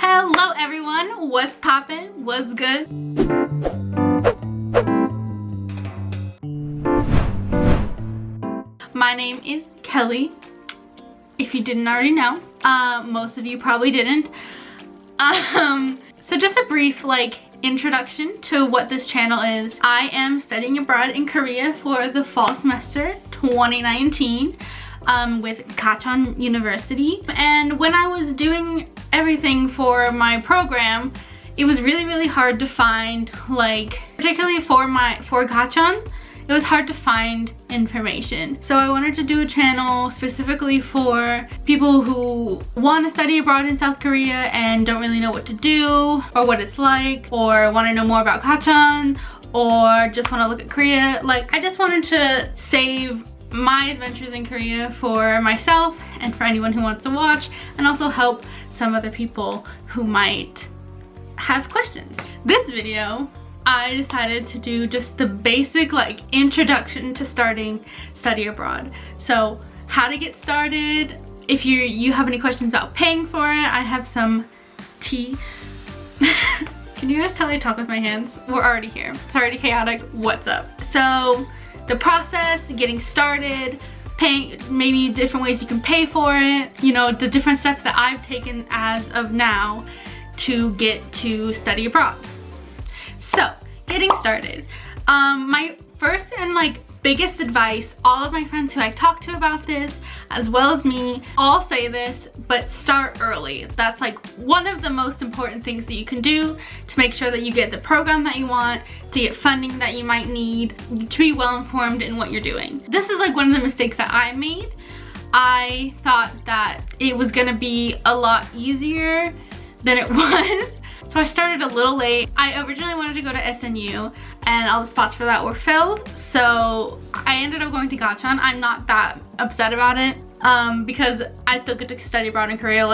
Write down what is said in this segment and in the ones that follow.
Hello everyone, what's poppin'? What's good? My name is Kelly, if you didn't already know. Most of you probably didn't. So just a brief introduction to what this channel is. I am studying abroad in Korea for the fall semester 2019 with Canon University. And when I was doing everything for my program, it was really hard to find, particularly for Gachon, it was hard to find information. So I wanted to do a channel specifically for people who want to study abroad in South Korea and don't really know what to do or what it's like, or want to know more about Gachon, or just want to look at Korea. I just wanted to save my adventures in Korea for myself and for anyone who wants to watch, and also help some other people who might have questions. This video, I decided to do just the basic introduction to starting study abroad. So how to get started. If you have any questions about paying for it, I have some tea. Can you guys tell I talk with my hands? We're already here. It's already chaotic. What's up? So the process, getting started, paying, maybe different ways you can pay for it, you know, the different steps that I've taken as of now to get to study abroad. So, getting started. My first and biggest advice, all of my friends who I talk to about this, as well as me, all say this, but start early. That's one of the most important things that you can do to make sure that you get the program that you want, to get funding that you might need, to be well informed in what you're doing. This is one of the mistakes that I made. I thought that it was gonna be a lot easier than it was. So I started a little late. I originally wanted to go to SNU and all the spots for that were filled. So I ended up going to Gachon. I'm not that upset about it because I still get to study abroad in Korea.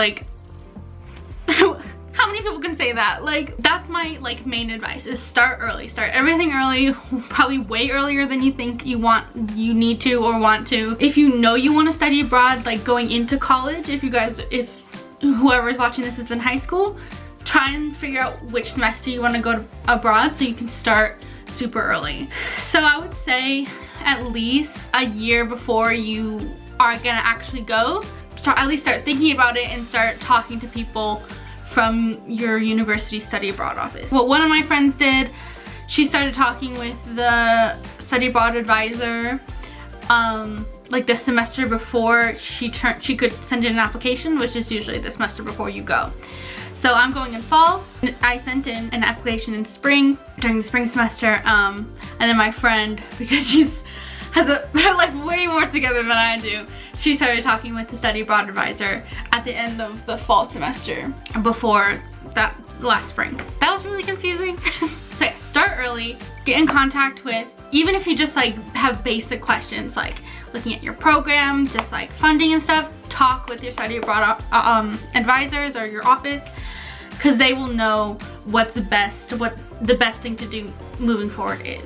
How many people can say that? That's my main advice, is start early. Start everything early, probably way earlier than you think you need to or want to. If you know you want to study abroad, going into college, if whoever's watching this is in high school, try and figure out which semester you want to go abroad so you can start super early. So I would say at least a year before you are gonna actually go, at least start thinking about it and start talking to people from your university study abroad office. What one of my friends did, she started talking with the study abroad advisor the semester before she could send in an application, which is usually the semester before you go. So I'm going in fall. I sent in an application in spring, during the spring semester, and then my friend, because she has her life way more together than I do, she started talking with the study abroad advisor at the end of the fall semester before that last spring. That was really confusing. So yeah, start early, get in contact with, even if you just have basic questions looking at your program, just funding and stuff, talk with your study abroad advisors or your office, because they will know what the best thing to do moving forward is.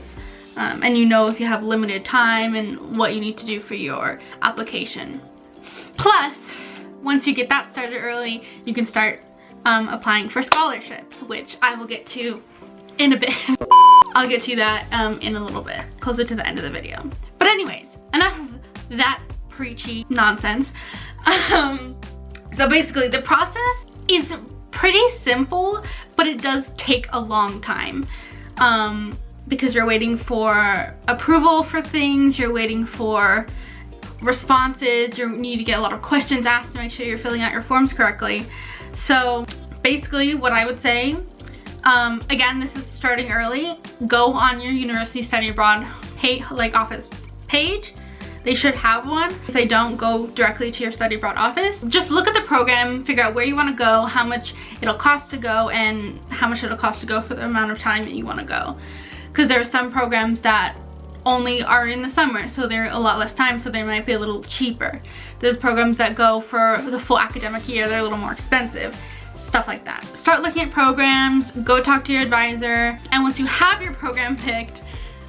And you know if you have limited time and what you need to do for your application. Plus, once you get that started early, you can start applying for scholarships, which I will get to in a bit. I'll get to that in a little bit, closer to the end of the video. But anyways, enough of that preachy nonsense. So basically the process is pretty simple, but it does take a long time because you're waiting for approval for things, you're waiting for responses, you need to get a lot of questions asked to make sure you're filling out your forms correctly. So basically what I would say, again, this is starting early, go on your university study abroad office page. They should have one. If they don't, go directly to your study abroad office. Just look at the program, figure out where you want to go, how much it'll cost to go, and how much it'll cost to go for the amount of time that you want to go. Because there are some programs that only are in the summer, so they're a lot less time, so they might be a little cheaper. There's programs that go for the full academic year, they're a little more expensive. Stuff like that. Start looking at programs, go talk to your advisor, and once you have your program picked,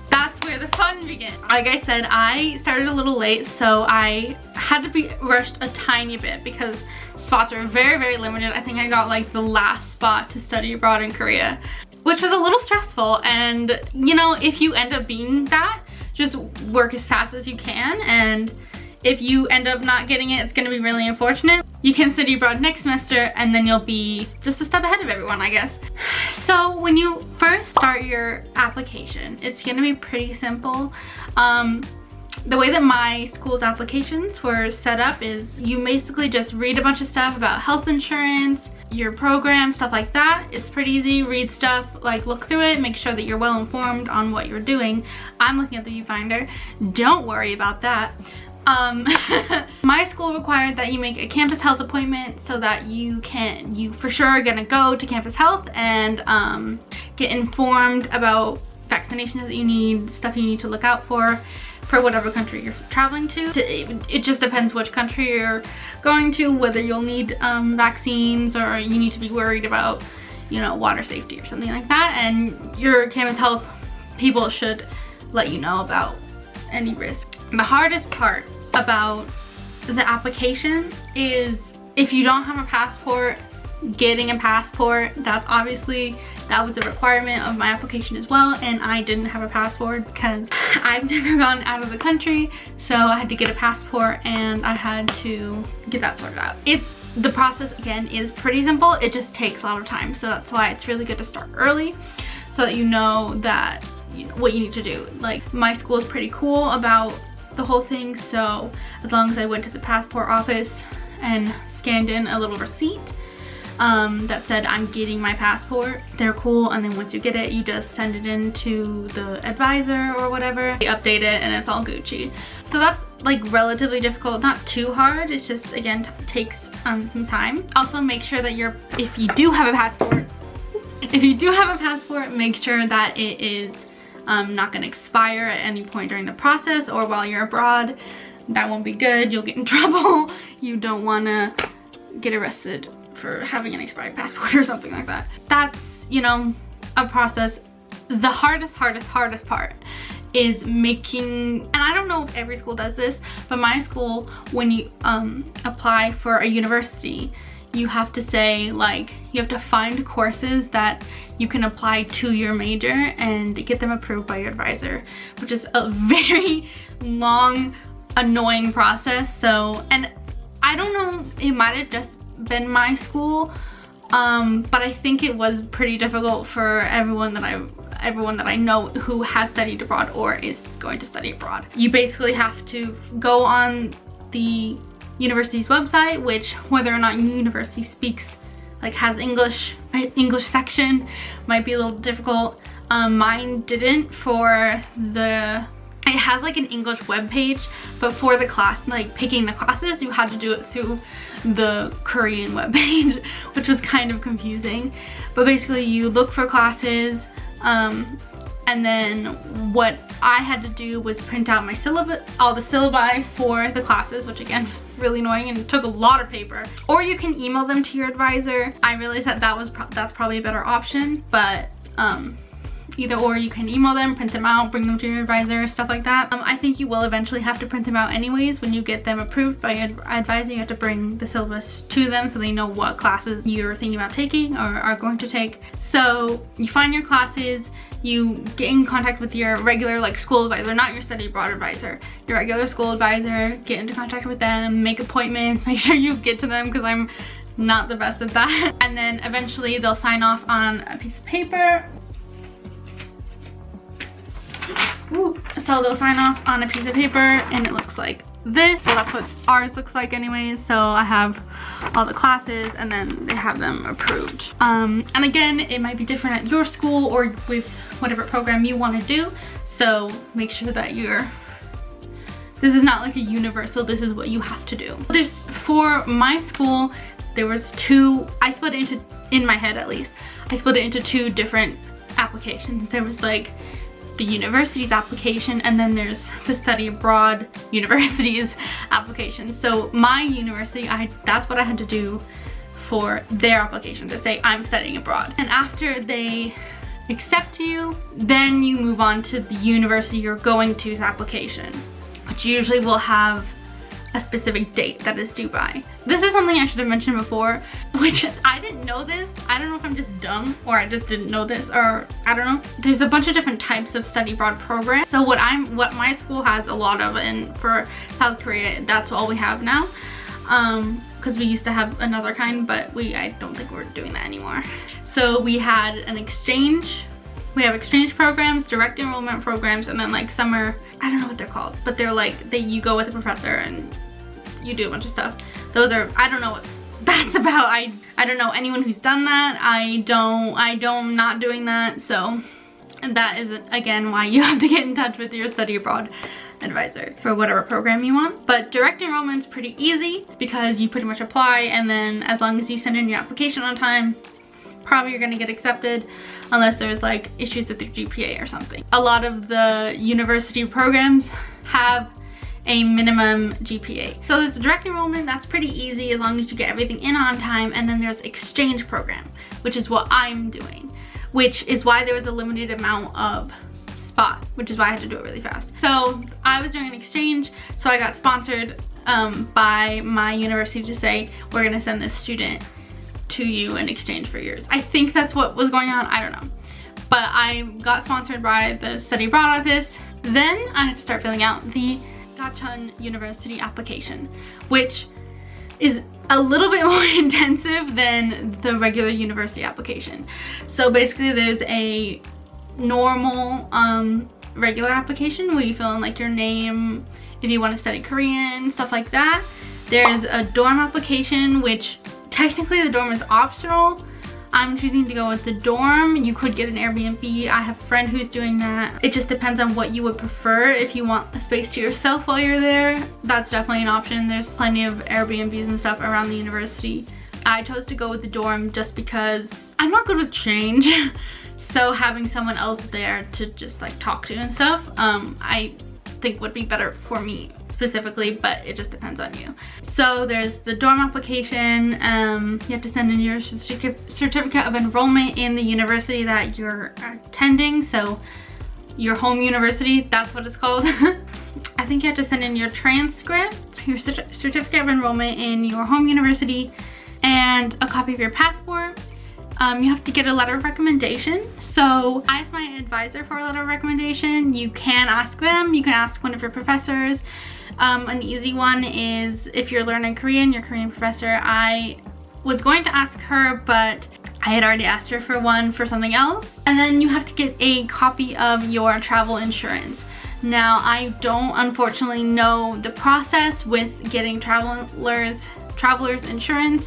that's where the fun begins. Like I said, I started a little late, so I had to be rushed a tiny bit because spots are very, very limited. I think I got like the last spot to study abroad in Korea, which was a little stressful. And you know, if you end up being that, just work as fast as you can, and if you end up not getting it, it's gonna be really unfortunate. You can study abroad next semester, and then you'll be just a step ahead of everyone, I guess. So when you first start your application, it's gonna be pretty simple. The way that my school's applications were set up is you basically just read a bunch of stuff about health insurance, your program, stuff like that. It's pretty easy. Read stuff, like look through it, make sure that you're well informed on what you're doing. I'm looking at the viewfinder. Don't worry about that. My school required that you make a campus health appointment so that you for sure are gonna go to campus health and get informed about vaccinations that you need, stuff you need to look out for whatever country you're traveling to. It just depends which country you're going to, whether you'll need vaccines or you need to be worried about, you know, water safety or something like that. And your campus health people should let you know about any risk. The hardest part about the application is if you don't have a passport, getting a passport. That was a requirement of my application as well, and I didn't have a passport because I've never gone out of the country, so I had to get a passport and I had to get that sorted out. The process again is pretty simple, it just takes a lot of time, so that's why it's really good to start early so that you know that what you need to do. Like, my school is pretty cool about the whole thing, so as long as I went to the passport office and scanned in a little receipt that said I'm getting my passport, they're cool. And then once you get it, you just send it in to the advisor or whatever, they update it, and it's all Gucci. So that's like relatively difficult, not too hard. It's just, again, takes some time. Also, make sure that if you do have a passport, make sure that it is not going to expire at any point during the process or while you're abroad. That won't be good. You'll get in trouble. You don't want to get arrested for having an expired passport or something like that. That's, you know, a process. The hardest part is making, and I don't know if every school does this, but my school, when you apply for a university, you have to say, like, you have to find courses that you can apply to your major and get them approved by your advisor, which is a very long, annoying process. So, and I don't know, it might have just been my school, but I think it was pretty difficult for everyone that I know who has studied abroad or is going to study abroad. You basically have to go on the university's website, which, whether or not your university has English section, might be a little difficult. Mine didn't. It has like an English web page, but for the class, like picking the classes, you had to do it through the Korean web page, which was kind of confusing. But basically, you look for classes, and then what I had to do was print out my all the syllabi for the classes, which again was really annoying and took a lot of paper. Or you can email them to your advisor. I realized that that's probably a better option, but either or, you can email them, print them out, bring them to your advisor, stuff like that. I think you will eventually have to print them out anyways. When you get them approved by your advisor, you have to bring the syllabus to them so they know what classes you're thinking about taking or are going to take. So you find your classes, you get in contact with your regular school advisor, not your study abroad advisor, your regular school advisor, get into contact with them, make appointments, make sure you get to them, because I'm not the best at that. And then eventually they'll sign off on a piece of paper. So they'll sign off on a piece of paper and it looks like this. Well, that's what ours looks like anyways. So I have all the classes and then they have them approved. And again, it might be different at your school or with whatever program you want to do. So make sure that this is not like a universal, this is what you have to do. For my school, there was I split it into, in my head at least, I split it into two different applications. There was like the university's application, and then there's the study abroad university's application. So my university, that's what I had to do for their application, to say I'm studying abroad. And after they accept you, then you move on to the university you're going to's application, which usually will have a specific date that is due by. This is something I should have mentioned before, which I didn't know this. I don't know if I'm just dumb or I just didn't know this, or I don't know. There's a bunch of different types of study abroad programs. So what my school has a lot of, and for South Korea, that's all we have now. Because we used to have another kind, but I don't think we're doing that anymore. So we had an exchange. We have exchange programs, direct enrollment programs, and then like summer, I don't know what they're called, but they're like, you go with a professor and you do a bunch of stuff. Those are, I don't know what that's about. I don't know anyone who's done that. I'm not doing that. So that is, again, why you have to get in touch with your study abroad advisor for whatever program you want. But direct enrollment's pretty easy because you pretty much apply, and then as long as you send in your application on time, probably you're gonna get accepted, unless there's like issues with your GPA or something. A lot of the university programs have a minimum GPA. So there's direct enrollment, that's pretty easy as long as you get everything in on time, and then there's exchange program, which is what I'm doing, which is why there was a limited amount of spot, which is why I had to do it really fast. So I was doing an exchange, so I got sponsored by my university to say, we're gonna send this student to you in exchange for yours. I think that's what was going on, I don't know. But I got sponsored by the study abroad office. Then I had to start filling out the Canon University application, which is a little bit more intensive than the regular university application. So basically there's a normal regular application where you fill in like your name, if you want to study Korean, stuff like that. There's a dorm application, which technically the dorm is optional. I'm choosing to go with the dorm. You could get an Airbnb. I have a friend who's doing that. It just depends on what you would prefer. If you want a space to yourself while you're there, that's definitely an option. There's plenty of Airbnbs and stuff around the university. I chose to go with the dorm just because I'm not good with change. So having someone else there to just like talk to and stuff, I think would be better for me specifically, but it just depends on you. So there's the dorm application. You have to send in your certificate of enrollment in the university that you're attending. So your home university, that's what it's called. I think you have to send in your transcript, your certificate of enrollment in your home university, and a copy of your passport. You have to get a letter of recommendation. So I asked my advisor for a letter of recommendation. You can ask them, you can ask one of your professors. An easy one is if you're learning Korean, your Korean professor. I was going to ask her, but I had already asked her for one for something else. And then you have to get a copy of your travel insurance. Now, I don't unfortunately know the process with getting travelers insurance.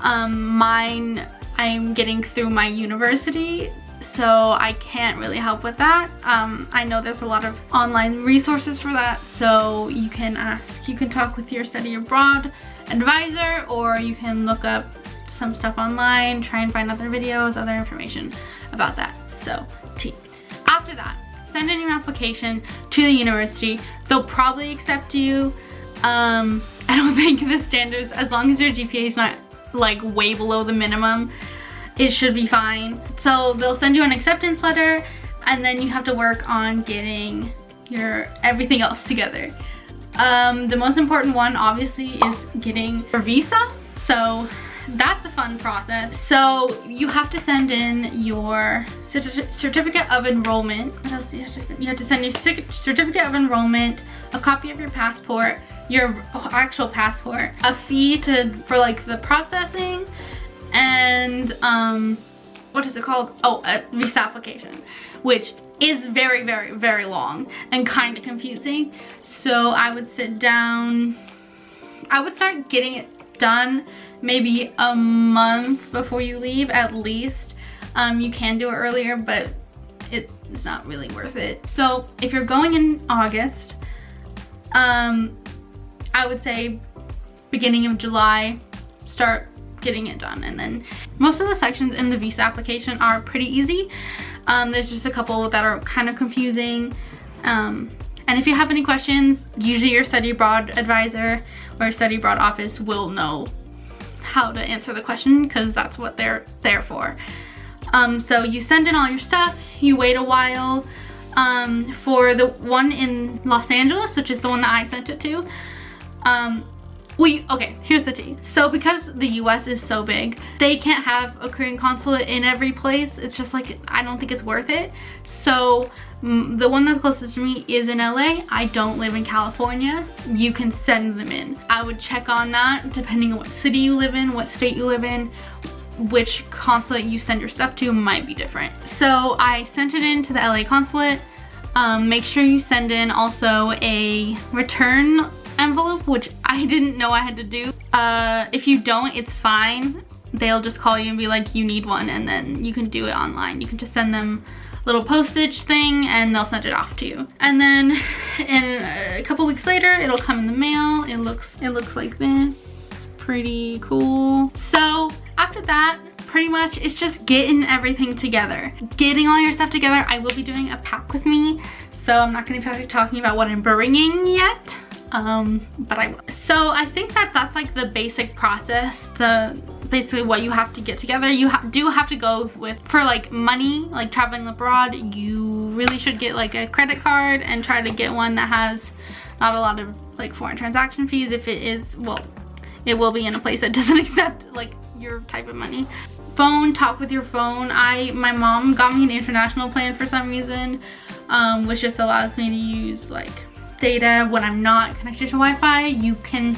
Mine I'm getting through my university, so I can't really help with that. I know there's a lot of online resources for that, so you can ask, you can talk with your study abroad advisor, or you can look up some stuff online, try and find other videos, other information about that. So after that, send in your application to the university. They'll probably accept you. I don't think the standards, as long as your GPA is not like way below the minimum, it should be fine. So they'll send you an acceptance letter, and then you have to work on getting your everything else together. The most important one obviously is getting your visa. So that's a fun process. So you have to send in your certificate of enrollment. What else do you have to send? You have to send your certificate of enrollment, a copy of your passport, your actual passport, a fee for like the processing, and what is it called? Oh, a visa application, which is very, very, very long and kind of confusing. So I would sit down, I would start getting it done maybe a month before you leave at least. You can do it earlier, but it's not really worth it. So if you're going in August, I would say beginning of July, start getting it done. And then most of the sections in the visa application are pretty easy. There's just a couple that are kind of confusing. And if you have any questions, usually your study abroad advisor or study abroad office will know how to answer the question, because that's what they're there for. So you send in all your stuff, you wait a while. For the one in Los Angeles, which is the one that I sent it to, Okay, here's the tea. So because the US is so big, they can't have a Korean consulate in every place. It's just like, I don't think it's worth it. So the one that's closest to me is in LA. I don't live in California. You can send them in. I would check on that depending on what city you live in, what state you live in, which consulate you send your stuff to might be different. So I sent it in to the LA consulate. Make sure you send in also a return envelope, which I didn't know I had to do. If you don't, it's fine. They'll just call you and be like, you need one, and then you can do it online. You can just send them a little postage thing and they'll send it off to you. And then in a couple weeks later, it'll come in the mail. It looks like this. Pretty cool. So after that, pretty much it's just getting everything together. Getting all your stuff together. I will be doing a pack with me, so I'm not going to be talking about what I'm bringing yet. But I will. So I think that's like the basic process, basically what you have to get together. You do have to go with, for like money, like traveling abroad, you really should get like a credit card and try to get one that has not a lot of like foreign transaction fees. If it is, well, it will be in a place that doesn't accept like your type of money. Phone, talk with your phone. My mom got me an international plan for some reason, which just allows me to use like data when I'm not connected to Wi-Fi. You can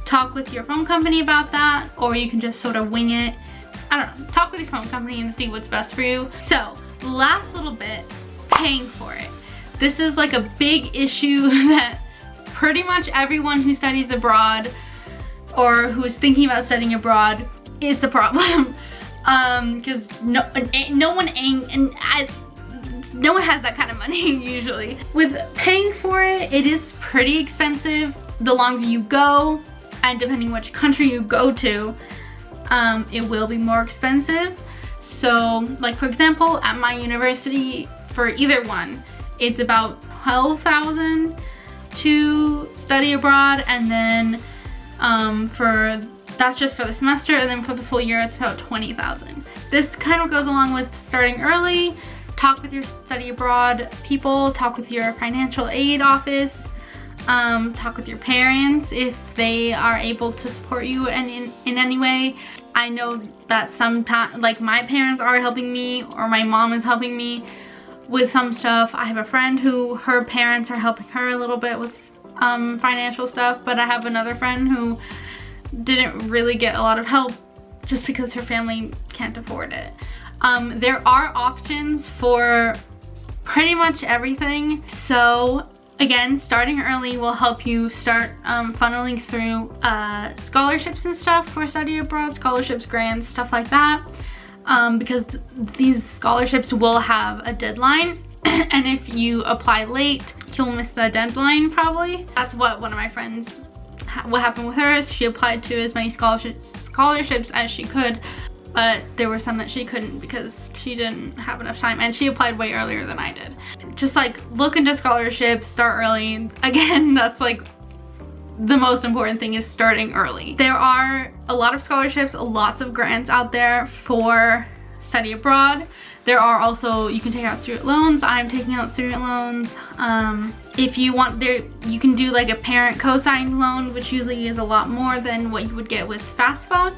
talk with your phone company about that, or you can just sort of wing it. I don't know, talk with your phone company and see what's best for you. So last little bit, paying for it. This is like a big issue that pretty much everyone who studies abroad or who is thinking about studying abroad is the problem. Because no one has that kind of money usually. With paying for it, it is pretty expensive. The longer you go, and depending which country you go to, it will be more expensive. So like for example, at my university, for either one, it's about $12,000 to study abroad, and then that's just for the semester, and then for the full year it's about $20,000. This kind of goes along with starting early. Talk with your study abroad people, talk with your financial aid office, talk with your parents if they are able to support you in any way. I know that sometimes, like my parents are helping me, or my mom is helping me with some stuff. I have a friend who her parents are helping her a little bit with financial stuff, but I have another friend who didn't really get a lot of help just because her family can't afford it. There are options for pretty much everything. So again, starting early will help you start funneling through scholarships and stuff for study abroad, scholarships, grants, stuff like that. Because these scholarships will have a deadline. And if you apply late, you'll miss the deadline probably. That's what one of my friends, what happened with her is she applied to as many scholarships as she could, but there were some that she couldn't because she didn't have enough time, and she applied way earlier than I did. Just like look into scholarships, start early. Again, that's like the most important thing, is starting early. There are a lot of scholarships, lots of grants out there for study abroad. There are also, you can take out student loans. I'm taking out student loans. If you want, you can do like a parent co-signed loan, which usually is a lot more than what you would get with FAFSA,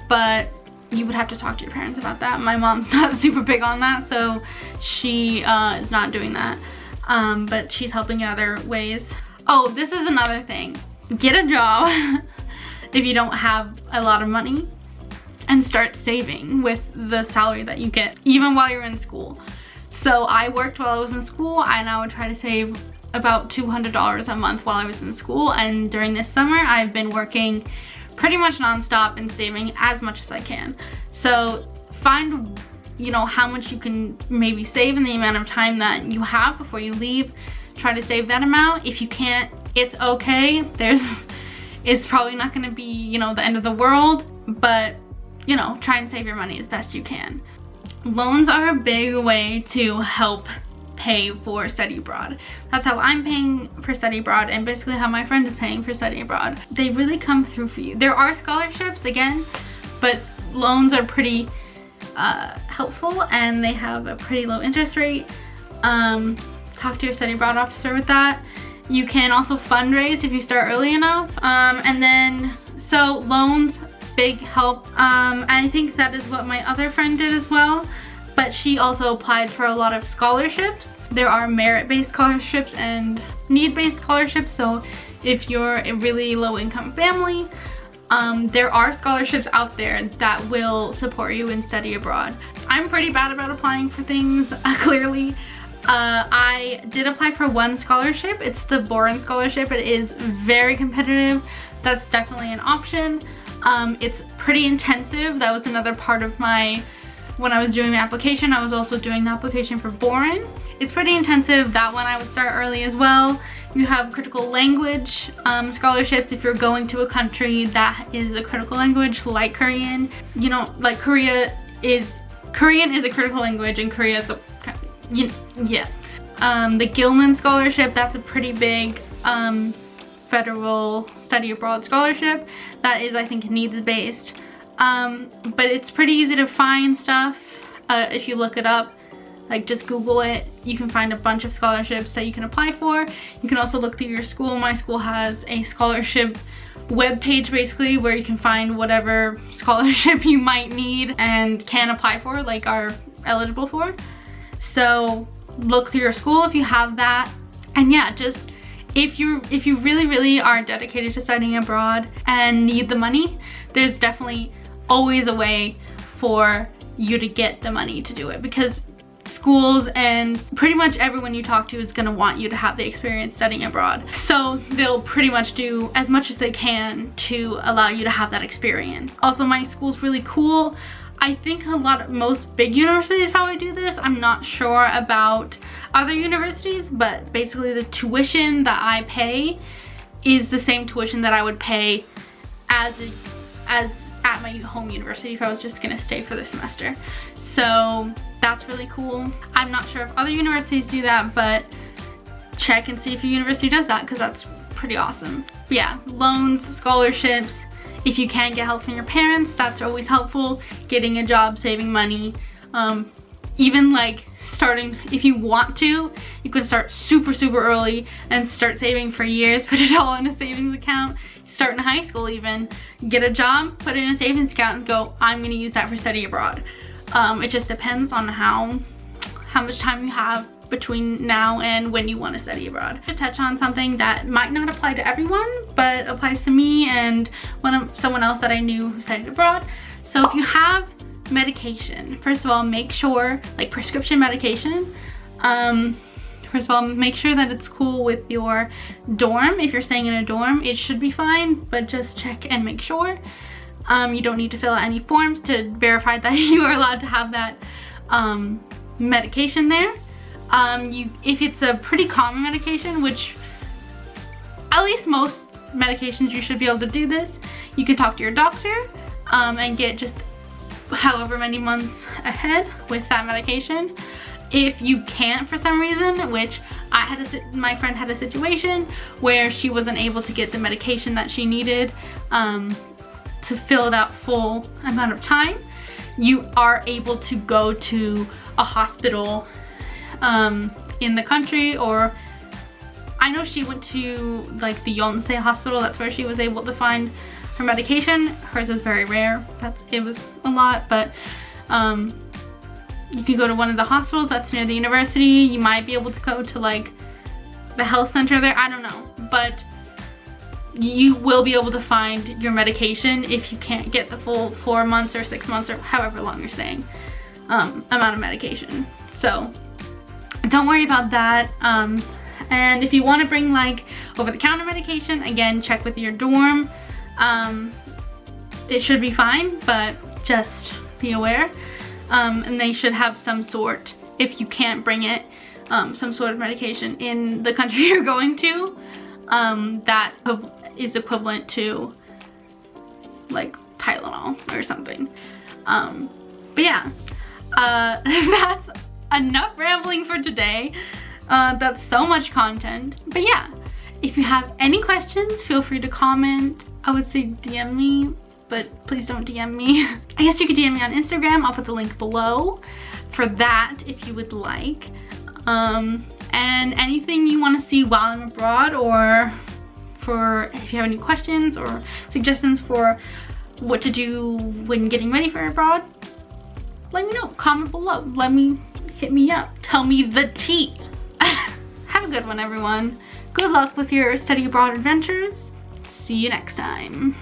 but you would have to talk to your parents about that. My mom's not super big on that, so she is not doing that, but she's helping in other ways. Oh, this is another thing. Get a job if you don't have a lot of money, and start saving with the salary that you get, even while you're in school. So I worked while I was in school, and I would try to save about $200 a month while I was in school, and during this summer I've been working pretty much non-stop and saving as much as I can. So find, you know, how much you can maybe save in the amount of time that you have before you leave. Try to save that amount. If you can't, it's okay. It's probably not gonna be, you know, the end of the world, but you know, try and save your money as best you can. Loans are a big way to help pay for study abroad. That's how I'm paying for study abroad, and basically how my friend is paying for study abroad. They really come through for you. There are scholarships again, but loans are pretty helpful, and they have a pretty low interest rate. Talk to your study abroad officer with that. You can also fundraise if you start early enough. And then, so loans, big help. And I think that is what my other friend did as well. But she also applied for a lot of scholarships. There are merit-based scholarships and need-based scholarships. So if you're a really low-income family, there are scholarships out there that will support you in study abroad. I'm pretty bad about applying for things, clearly. I did apply for one scholarship. It's the Boren scholarship. It is very competitive. That's definitely an option. It's pretty intensive. That was another part of when I was doing the application. I was also doing the application for Boren. It's pretty intensive. That one I would start early as well. You have critical language scholarships if you're going to a country that is a critical language, like Korean. You know, like Korean is a critical language, and Korea is yeah. The Gilman scholarship, that's a pretty big federal study abroad scholarship. That is, I think, needs-based. But it's pretty easy to find stuff if you look it up. Like, just Google it. You can find a bunch of scholarships that you can apply for. You can also look through your school. My school has a scholarship webpage, basically, where you can find whatever scholarship you might need and can apply for, like are eligible for. So look through your school if you have that. And yeah, just if you really are dedicated to studying abroad and need the money, there's definitely always a way for you to get the money to do it, because schools and pretty much everyone you talk to is going to want you to have the experience studying abroad. So they'll pretty much do as much as they can to allow you to have that experience. Also, my school's really cool. I think most big universities probably do this. I'm not sure about other universities, but basically the tuition that I pay is the same tuition that I would pay as at my home university if I was just gonna stay for the semester. So that's really cool. I'm not sure if other universities do that, but check and see if your university does that, because that's pretty awesome. But yeah, loans, scholarships. If you can get help from your parents, that's always helpful. Getting a job, saving money. Even like starting, if you want to, you can start super early and start saving for years. Put it all in a savings account. Start in high school even. Get a job, put it in a savings account and go, I'm gonna use that for study abroad. It just depends on how much time you have between now and when you want to study abroad. To touch on something that might not apply to everyone, but applies to me and someone else that I knew who studied abroad. So if you have medication, first of all, make sure, like prescription medication, first of all, make sure that it's cool with your dorm. If you're staying in a dorm, it should be fine, but just check and make sure. You don't need to fill out any forms to verify that you are allowed to have that medication there. If it's a pretty common medication, which at least most medications you should be able to do this, you can talk to your doctor and get just however many months ahead with that medication. If you can't for some reason, which my friend had a situation where she wasn't able to get the medication that she needed to fill that full amount of time, you are able to go to a hospital in the country, or I know she went to like the Yonsei hospital. That's where she was able to find her medication. Hers was very rare. It was a lot, but you can go to one of the hospitals that's near the university. You might be able to go to like the health center there. I don't know, but you will be able to find your medication if you can't get the full 4 months or 6 months or however long you're staying amount of medication. So don't worry about that. And if you want to bring like over-the-counter medication, again, check with your dorm. It should be fine, but just be aware. And they should have some sort, if you can't bring it, some sort of medication in the country you're going to that is equivalent to like Tylenol or something. But yeah, that's enough rambling for today. That's so much content. But yeah, if you have any questions, feel free to comment. I would say DM me, but please don't DM me. I guess you could DM me on Instagram. I'll put the link below for that if you would like. And anything you want to see while I'm abroad, or for if you have any questions or suggestions for what to do when getting ready for abroad, let me know. Comment below. Hit me up. Tell me the tea. Have a good one, everyone. Good luck with your study abroad adventures. See you next time.